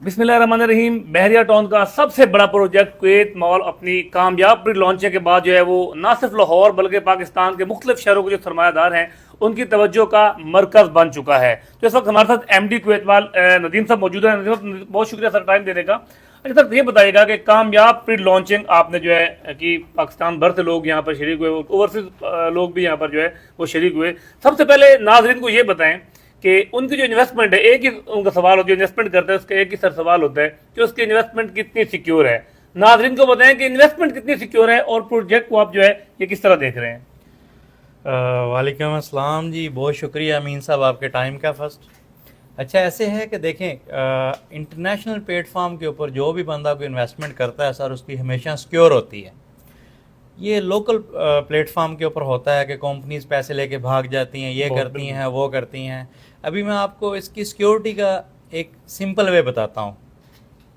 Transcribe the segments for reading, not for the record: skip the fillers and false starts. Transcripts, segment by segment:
बिस्मिल्लाहिर्रहमानिर्रहीम। बहरिया टाउन का सबसे बड़ा प्रोजेक्ट कुवैत मॉल अपनी कामयाब प्री लॉन्चिंग के बाद जो है वो ना सिर्फ लाहौर बल्कि पाकिस्तान के मुख्तलिफ शहरों के जो सरमायादार हैं उनकी तवज्जो का मरकज़ बन चुका है। तो इस वक्त हमारे साथ एमडी कुवैत मॉल नदीम साहब मौजूद है। नदीम साहब, बहुत शुक्रिया सर टाइम देने का। अच्छा सर, ये बताइएगा कि कामयाब प्री लॉन्चिंग आपने जो है कि पाकिस्तान भर से लोग यहाँ पर शरीक हुए, ओवरसीज लोग भी यहाँ पर जो है वो शरीक हुए। सबसे पहले नाजरीन को ये बताएं कि उनकी जो इन्वेस्टमेंट है, एक ही उनका सवाल होता है, इन्वेस्टमेंट करते हैं उसका एक ही सर सवाल होता है कि उसकी इन्वेस्टमेंट कितनी सिक्योर है। नाजरीन को बताएं कि इन्वेस्टमेंट कितनी सिक्योर है और प्रोजेक्ट को आप जो है ये किस तरह देख रहे हैं। वालेकुम अस्सलाम जी, बहुत शुक्रिया अमीन साहब आपके टाइम का फर्स्ट। अच्छा, ऐसे है कि देखें, इंटरनेशनल प्लेटफॉर्म के ऊपर जो भी बंदा कोई इन्वेस्टमेंट करता है सर, उसकी हमेशा सिक्योर होती है। ये लोकल प्लेटफॉर्म के ऊपर होता है कि कंपनीज पैसे लेके भाग जाती हैं, ये करती हैं, वो करती हैं। अभी मैं आपको इसकी सिक्योरिटी का एक सिंपल वे बताता हूँ।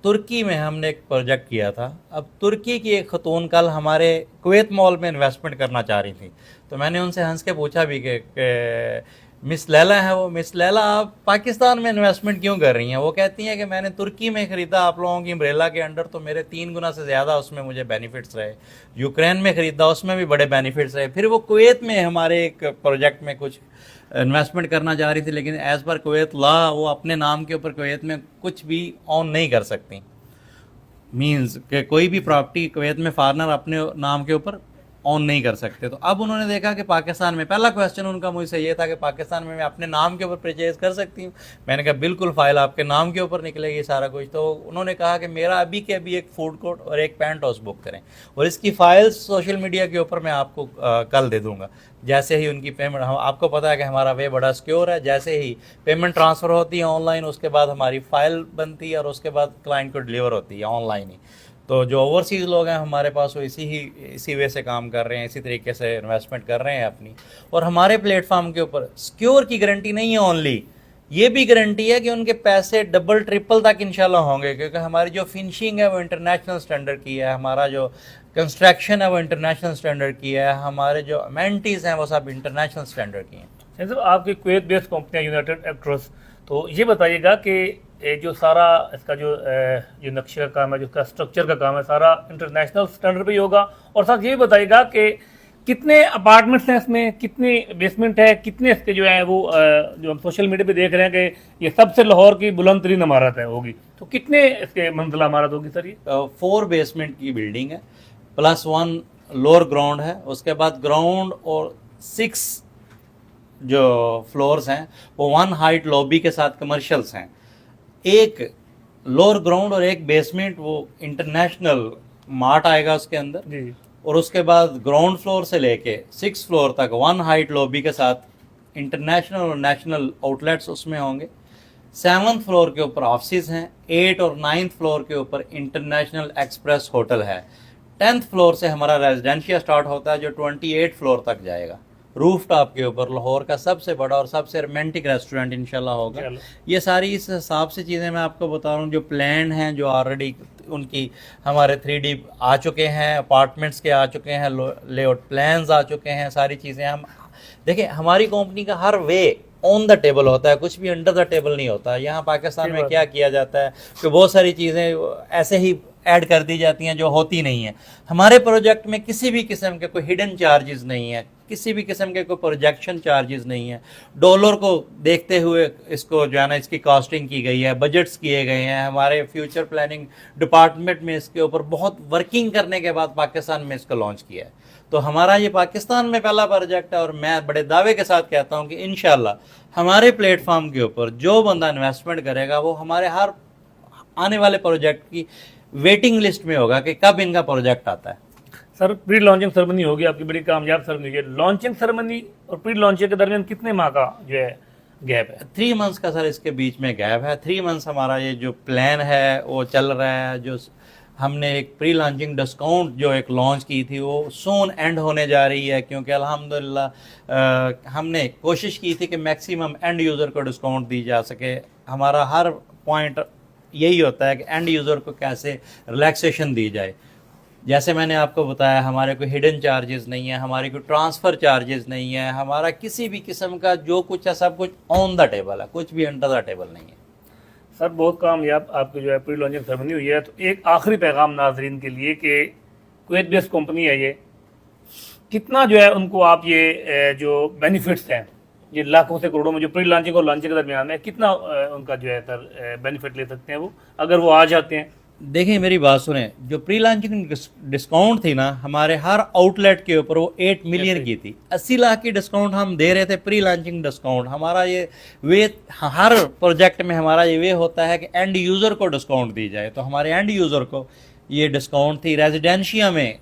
तुर्की में हमने एक प्रोजेक्ट किया था। अब तुर्की की एक खतून कल हमारे कुवैत मॉल में इन्वेस्टमेंट करना चाह रही थी, तो मैंने उनसे हंस के पूछा भी कि मिस लैला है वो, मिस लैला आप पाकिस्तान में इन्वेस्टमेंट क्यों कर रही हैं? वो कहती हैं कि मैंने तुर्की में ख़रीदा आप लोगों की अम्ब्रेला के अंडर, तो मेरे 3 गुना से ज़्यादा उसमें मुझे बेनिफिट्स रहे। यूक्रेन में ख़रीदा, उसमें भी बड़े बेनिफिट्स रहे। फिर वो कुवैत में हमारे एक प्रोजेक्ट में कुछ इन्वेस्टमेंट करना चाह रही थी, लेकिन एज़ पर कुवैत लॉ वो अपने नाम के ऊपर कुवैत में कुछ भी ऑन नहीं कर सकती। मीन्स कि कोई भी प्रॉपर्टी कुवैत में फॉरनर अपने नाम के ऊपर ऑन नहीं कर सकते। तो अब उन्होंने देखा कि पाकिस्तान में, पहला क्वेश्चन उनका मुझसे ये था कि पाकिस्तान में मैं अपने नाम के ऊपर परचेज कर सकती हूँ? मैंने कहा बिल्कुल, फाइल आपके नाम के ऊपर निकलेगी सारा कुछ। तो उन्होंने कहा कि मेरा अभी के अभी एक फूड कोर्ट और एक पेंट हाउस बुक करें, और इसकी फाइल्स सोशल मीडिया के ऊपर मैं आपको कल दे दूँगा। जैसे ही उनकी पेमेंट, हम आपको पता है कि हमारा वे बड़ा सिक्योर है, जैसे ही पेमेंट ट्रांसफ़र होती है ऑनलाइन, उसके बाद हमारी फ़ाइल बनती है और उसके बाद क्लाइंट को डिलीवर होती है ऑनलाइन ही। तो जो ओवरसीज़ लोग हैं हमारे पास, वो इसी वे से काम कर रहे हैं, इसी तरीके से इन्वेस्टमेंट कर रहे हैं अपनी। और हमारे प्लेटफॉर्म के ऊपर सिक्योर की गारंटी नहीं है ओनली, ये भी गारंटी है कि उनके पैसे डबल ट्रिपल तक इंशाल्लाह होंगे, क्योंकि हमारी जो फिनिशिंग है वो इंटरनेशनल स्टैंडर्ड की है, हमारा जो कंस्ट्रक्शन है वो इंटरनेशनल स्टैंडर्ड की है, हमारे जो अमेनिटीज़ हैं वो सब इंटरनेशनल स्टैंडर्ड की हैं। सर, आपकी Kuwait based company United actress, तो ये बताइएगा कि जो सारा इसका जो नक्शे का काम है, जो इसका स्ट्रक्चर का काम है, सारा इंटरनेशनल स्टैंडर्ड पे ही होगा। और साथ ये भी बताइएगा कि कितने अपार्टमेंट्स हैं इसमें, कितनी बेसमेंट है, कितने इसके जो है वो जो हम सोशल मीडिया पे देख रहे हैं कि ये सबसे लाहौर की बुलंद तरीन इमारत है होगी, तो कितने इसके मंजिला इमारत होगी सर? ये 4 बेसमेंट की बिल्डिंग है, +1 लोअर ग्राउंड है। उसके बाद ग्राउंड और 6 जो फ्लोर्स हैं वो 1 हाइट लॉबी के साथ कमर्शियल्स हैं। एक लोअर ग्राउंड और एक बेसमेंट वो इंटरनेशनल मार्ट आएगा उसके अंदर जी। और उसके बाद ग्राउंड फ्लोर से लेके 6 फ्लोर तक 1 हाइट लॉबी के साथ इंटरनेशनल और नेशनल आउटलेट्स उसमें होंगे। 7th फ्लोर के ऊपर ऑफिस हैं, 8 और 9th फ्लोर के ऊपर इंटरनेशनल एक्सप्रेस होटल है। 10th फ्लोर से हमारा रेजिडेंशिया स्टार्ट होता है जो 28 फ्लोर तक जाएगा। रूफ टॉप के ऊपर लाहौर का सबसे बड़ा और सबसे रोमांटिक रेस्टोरेंट इंशाल्लाह होगा। ये सारी इस हिसाब से चीज़ें मैं आपको बता रहा हूँ, जो प्लान हैं, जो ऑलरेडी उनकी हमारे 3D आ चुके हैं, अपार्टमेंट्स के आ चुके हैं, लेआउट प्लान्स आ चुके हैं, सारी चीज़ें। हम देखिए, हमारी कंपनी का हर वे ऑन द टेबल होता है, कुछ भी अंडर द टेबल नहीं होता। यहाँ पाकिस्तान में क्या किया जाता है कि बहुत सारी चीज़ें ऐसे ही ऐड कर दी जाती हैं जो होती नहीं है। हमारे प्रोजेक्ट में किसी भी किस्म के कोई हिडन चार्जेस नहीं है, किसी भी किस्म के कोई प्रोजेक्शन चार्जेस नहीं है। डॉलर को देखते हुए इसको जो है ना, इसकी कॉस्टिंग की गई है, बजट्स किए गए हैं। हमारे फ्यूचर प्लानिंग डिपार्टमेंट में इसके ऊपर बहुत वर्किंग करने के बाद पाकिस्तान में इसको लॉन्च किया है। तो हमारा ये पाकिस्तान में पहला प्रोजेक्ट है और मैं बड़े दावे के साथ कहता हूँ कि इंशाल्लाह हमारे प्लेटफॉर्म के ऊपर जो बंदा इन्वेस्टमेंट करेगा वो हमारे हर आने वाले प्रोजेक्ट की वेटिंग लिस्ट में होगा कि कब इनका प्रोजेक्ट आता है। सर, प्री लॉन्चिंग सेरेमनी होगी आपकी, बड़ी कामयाब सेरेमनी है। लॉन्चिंग सेरेमनी और प्री लॉन्चिंग के दरमियान कितने माह का जो है गैप है? 3 मंथ्स का सर इसके बीच में गैप है। 3 मंथ्स हमारा ये जो प्लान है वो चल रहा है। जो हमने एक प्री लॉन्चिंग डिस्काउंट जो एक लॉन्च की थी वो सून एंड होने जा रही है, क्योंकि अल्हम्दुलिल्लाह हमने कोशिश की थी कि मैक्सिमम एंड यूज़र को डिस्काउंट दी जा सके। हमारा हर पॉइंट यही होता है कि एंड यूज़र को कैसे रिलैक्सेशन दी जाए। जैसे मैंने आपको बताया, हमारे कोई हिडन चार्जेस नहीं है, हमारी कोई ट्रांसफ़र चार्जेस नहीं है, हमारा किसी भी किस्म का जो कुछ है सब कुछ ऑन द टेबल है, कुछ भी अंडर द टेबल नहीं है। सर बहुत कामयाब आपकी जो है प्री लॉन्चिंग सेरेमनी हुई है। तो एक आखिरी पैगाम नाजरीन के लिए कि कुवैत बेस्ड कंपनी है ये, कितना जो है उनको आप ये जो बेनिफिट्स हैं, ये लाखों से करोड़ों में जो प्री लॉन्चिंग और लॉन्चिंग के दरमियान में कितना उनका जो है सर बेनिफिट ले सकते हैं वो, अगर वो आ जाते हैं? देखिए मेरी बात सुने, जो प्री लॉन्चिंग डिस्काउंट थी ना, हमारे हर आउटलेट के ऊपर वो 8 मिलियन की थी। 80 लाख की डिस्काउंट हम दे रहे थे, प्री लॉन्चिंग डिस्काउंट। हमारा ये वे हर प्रोजेक्ट में हमारा ये वे होता है कि एंड यूज़र को डिस्काउंट दी जाए। तो हमारे एंड यूज़र को ये डिस्काउंट थी। रेजिडेंशिया में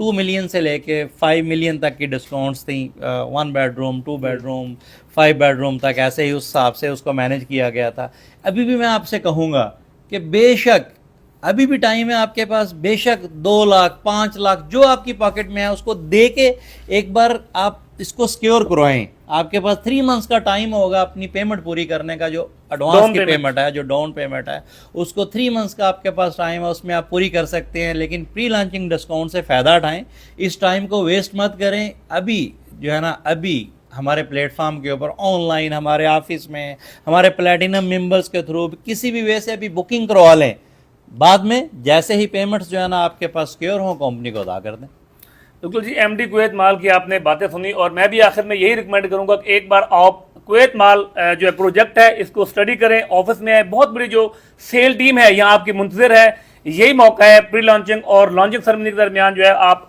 2 मिलियन से लेके 5 मिलियन तक की डिस्काउंट्स थी। 1 बेडरूम, 2 बेडरूम, 5 बेडरूम तक, ऐसे ही उस हिसाब से उसको मैनेज किया गया था। अभी भी मैं आपसे कहूँगा कि बेशक अभी भी टाइम है आपके पास, बेशक 2 लाख 5 लाख जो आपकी पॉकेट में है उसको दे के एक बार आप इसको सिक्योर करवाएं। आपके पास 3 मंथ्स का टाइम होगा अपनी पेमेंट पूरी करने का। जो एडवांस की पेमेंट है, जो डाउन पेमेंट है, उसको 3 मंथ्स का आपके पास टाइम है, उसमें आप पूरी कर सकते हैं। लेकिन प्री लॉन्चिंग डिस्काउंट से फ़ायदा उठाएं, इस टाइम को वेस्ट मत करें। अभी जो है ना, अभी हमारे प्लेटफॉर्म के ऊपर ऑनलाइन, हमारे ऑफिस में, हमारे प्लेटिनम मेंबर्स के थ्रू किसी भी वे से अभी बुकिंग करवा लें। बाद में जैसे ही पेमेंट्स जो है ना आपके पास सिक्योर हों, कंपनी को अदा कर दें। बिल्कुल जी, एमडी कुवैत माल की आपने बातें सुनी, और मैं भी आखिर में यही रिकमेंड करूंगा कि एक बार आप कुवैत माल जो है प्रोजेक्ट है इसको स्टडी करें। ऑफिस में है, बहुत बड़ी जो सेल टीम है यहाँ आपकी मुंतजर है। यही मौका है प्री लॉन्चिंग और लॉन्चिंग सेरेमनी के दरमियान जो है आप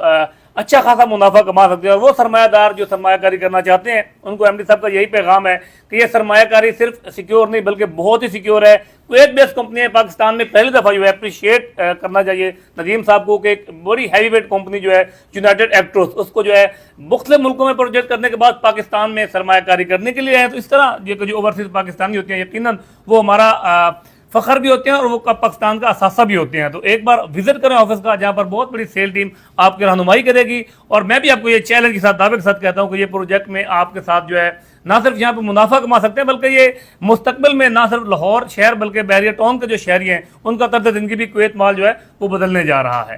अच्छा खासा मुनाफा कमा सकते हैं। और वो सरमायादार जो सरमायाकारी करना चाहते हैं उनको एमडी साहब का यही पैगाम है कि ये सरमायाकारी सिर्फ सिक्योर नहीं बल्कि बहुत ही सिक्योर है। कुवैत बेस्ड कंपनी है, पाकिस्तान में पहली दफ़ा जो है अप्रिशिएट करना चाहिए नदीम साहब को कि एक बड़ी हैवी वेट कंपनी जो है यूनाइटेड एक्ट्रोस, उसको जो है मुख्तलिफ मुल्कों में प्रोजेक्ट करने के बाद पाकिस्तान में सरमायाकारी करने के लिए है। तो इस तरह जो ओवरसीज पाकिस्तानी होते हैं यकीनन वो हमारा फ़ख्र भी होते हैं और वो पाकिस्तान का असासा भी होते हैं। तो एक बार विजिट करें ऑफिस का, जहाँ पर बहुत बड़ी सेल टीम आपकी रहनुमाई करेगी। और मैं भी आपको ये चैलेंज के साथ, दावे के साथ कहता हूँ कि ये प्रोजेक्ट में आपके साथ जो है ना सिर्फ यहाँ पर मुनाफा कमा सकते हैं बल्कि ये मुस्तकबिल में ना सिर्फ लाहौर शहर बल्कि बहरिया टाउन के जो शहरी हैं उनका तर्ज ज़िंदगी भी कुवैत माल जो है वो बदलने जा रहा है।